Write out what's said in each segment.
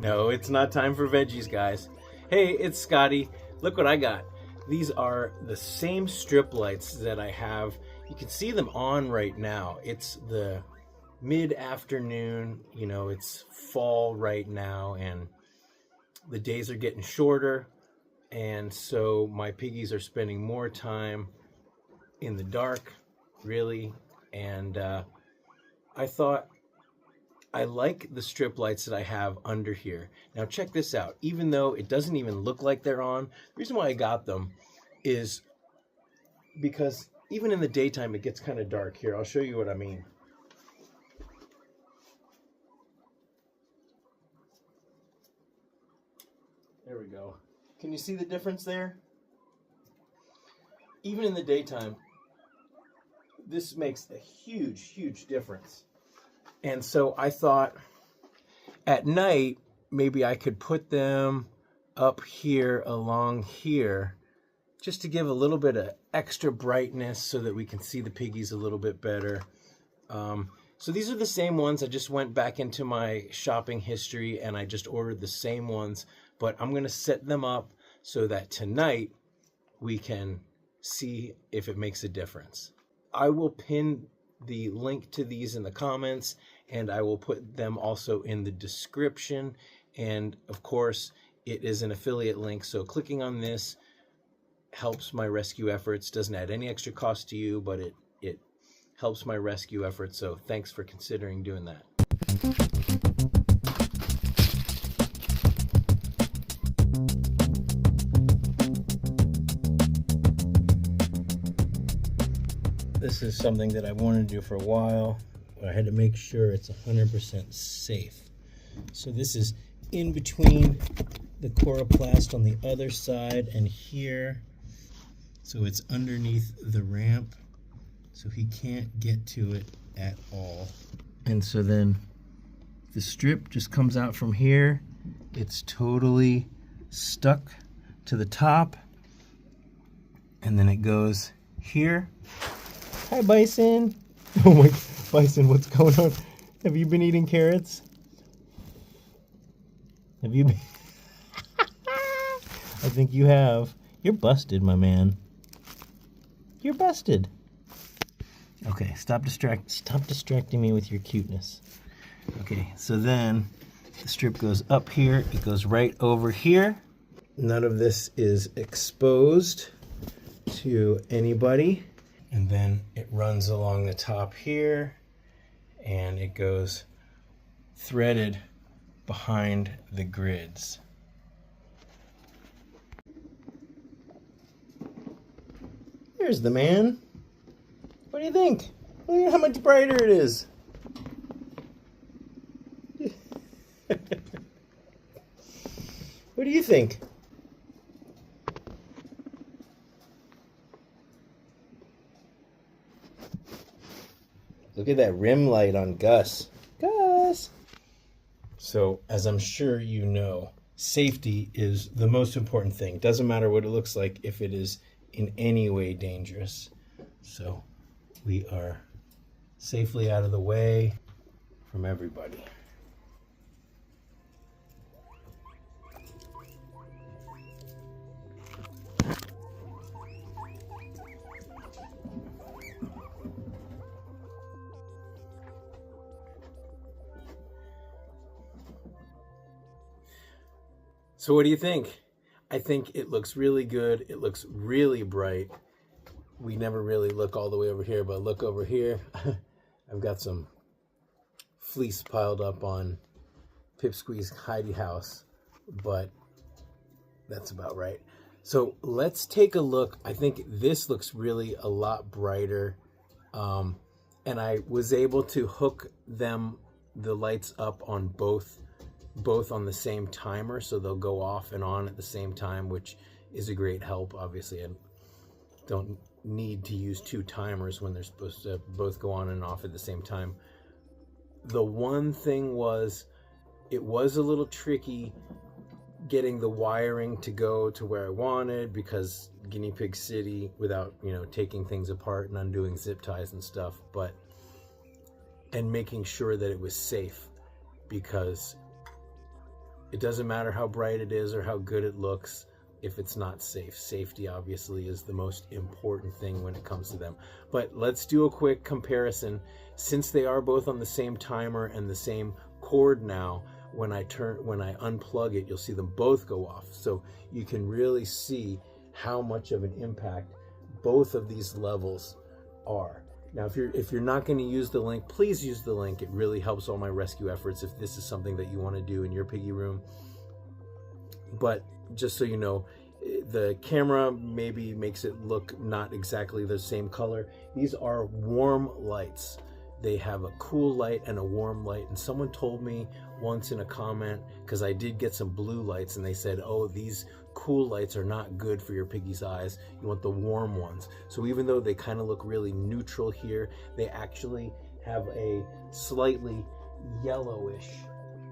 No, it's not time for veggies, guys. Hey, it's Scotty. Look what I got. These are the same strip lights that I have. You can see them on right now. It's the mid-afternoon, you know, it's fall right now, and the days are getting shorter, and so my piggies are spending more time in the dark, really, and I thought I like the strip lights that I have under here. Now check this out. Even though it doesn't even look like they're on, the reason why I got them is because even in the daytime it gets kind of dark. Here, I'll show you what I mean. There we go. Can you see the difference there? Even in the daytime, this makes a huge, huge difference. And so I thought at night, maybe I could put them up here along here just to give a little bit of extra brightness so that we can see the piggies a little bit better. So these are the same ones. I just went back into my shopping history and I just ordered the same ones, but I'm going to set them up so that tonight we can see if it makes a difference. I will pin the link to these in the comments, and I will put them also in the description. And of course, it is an affiliate link, so clicking on this helps my rescue efforts. Doesn't add any extra cost to you, but it helps my rescue efforts, so thanks for considering doing that. This is something that I wanted to do for a while, but I had to make sure it's 100% safe. So this is in between the coroplast on the other side and here. So it's underneath the ramp, so he can't get to it at all. And so then the strip just comes out from here. It's totally stuck to the top, and then it goes here. Hi, Bison. Oh my, Bison, what's going on? Have you been eating carrots? Have you been? I think you have. You're busted, my man. You're busted. Okay, stop distracting me with your cuteness. Okay, so then the strip goes up here. It goes right over here. None of this is exposed to anybody. And then it runs along the top here, and it goes threaded behind the grids. There's the man. What do you think? Look at how much brighter it is. What do you think? Look at that rim light on Gus. Gus! So, as I'm sure you know, safety is the most important thing. It doesn't matter what it looks like if it is in any way dangerous. So, we are safely out of the way from everybody. So what do you think? I think it looks really good. It looks really bright. We never really look all the way over here, but look over here. I've got some fleece piled up on Pipsqueak's hidey house, but that's about right. So let's take a look. I think this looks really a lot brighter. And I was able to hook the lights up on both on the same timer, so they'll go off and on at the same time, which is a great help. Obviously, I don't need to use two timers when they're supposed to both go on and off at the same time. The one thing was, it was a little tricky getting the wiring to go to where I wanted, because Guinea Pig City, without, you know, taking things apart and undoing zip ties and stuff, and making sure that it was safe, because It doesn't matter how bright it is or how good it looks if it's not safe. Safety obviously is the most important thing when it comes to them. But let's do a quick comparison. Since they are both on the same timer and the same cord now, when I unplug it, you'll see them both go off. So you can really see how much of an impact both of these levels are. Now, if you're not going to use the link, please use the link. It really helps all my rescue efforts if this is something that you want to do in your piggy room. But just so you know, the camera maybe makes it look not exactly the same color. These are warm lights. They have a cool light and a warm light. And someone told me once in a comment, because I did get some blue lights, and they said, oh, these cool lights are not good for your piggy's eyes. You want the warm ones. So even though they kind of look really neutral here, they actually have a slightly yellowish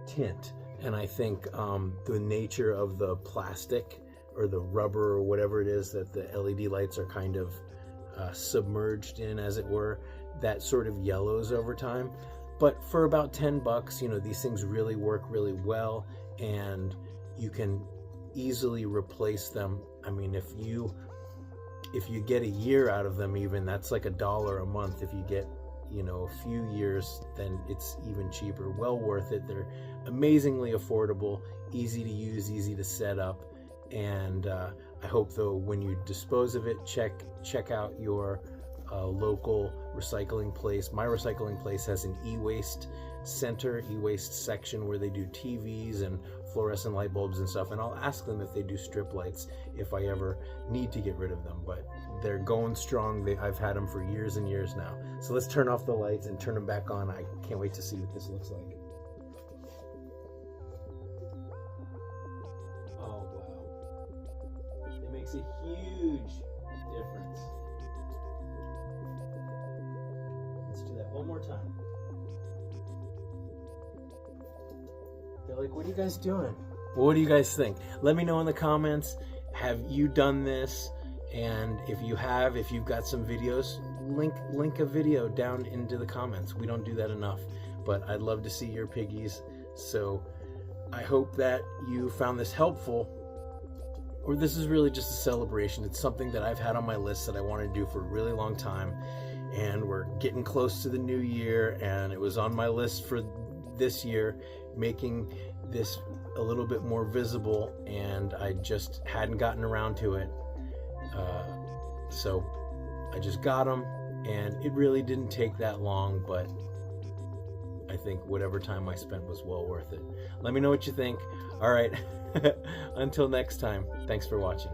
tint. And I think the nature of the plastic or the rubber or whatever it is that the LED lights are kind of submerged in, as it were, that sort of yellows over time. But for about 10 bucks, you know, these things really work really well, and you can easily replace them. I mean, if you get a year out of them, even, that's like $1 a month. If you get, you know, a few years, then it's even cheaper. Well worth it. They're amazingly affordable, easy to use, easy to set up. And I hope, though, when you dispose of it, check out your local recycling place. My recycling place has an e-waste center, e-waste section, where they do TVs and fluorescent light bulbs and stuff, and I'll ask them if they do strip lights if I ever need to get rid of them. But they're going strong. I've had them for years and years now. So let's turn off the lights and turn them back on. I can't wait to see what this looks like. Oh wow, it makes a huge difference. Let's do that one more time. They're like, what are you guys doing? Well, what do you guys think? Let me know in the comments. Have you done this? And if you have, if you've got some videos, link a video down into the comments. We don't do that enough, but I'd love to see your piggies. So I hope that you found this helpful, or this is really just a celebration. It's something that I've had on my list that I want to do for a really long time, and we're getting close to the new year, and it was on my list for this year, making this a little bit more visible, and I just hadn't gotten around to it. So I just got them, and it really didn't take that long, but I think whatever time I spent was well worth it. Let me know what you think. All right, until next time, thanks for watching.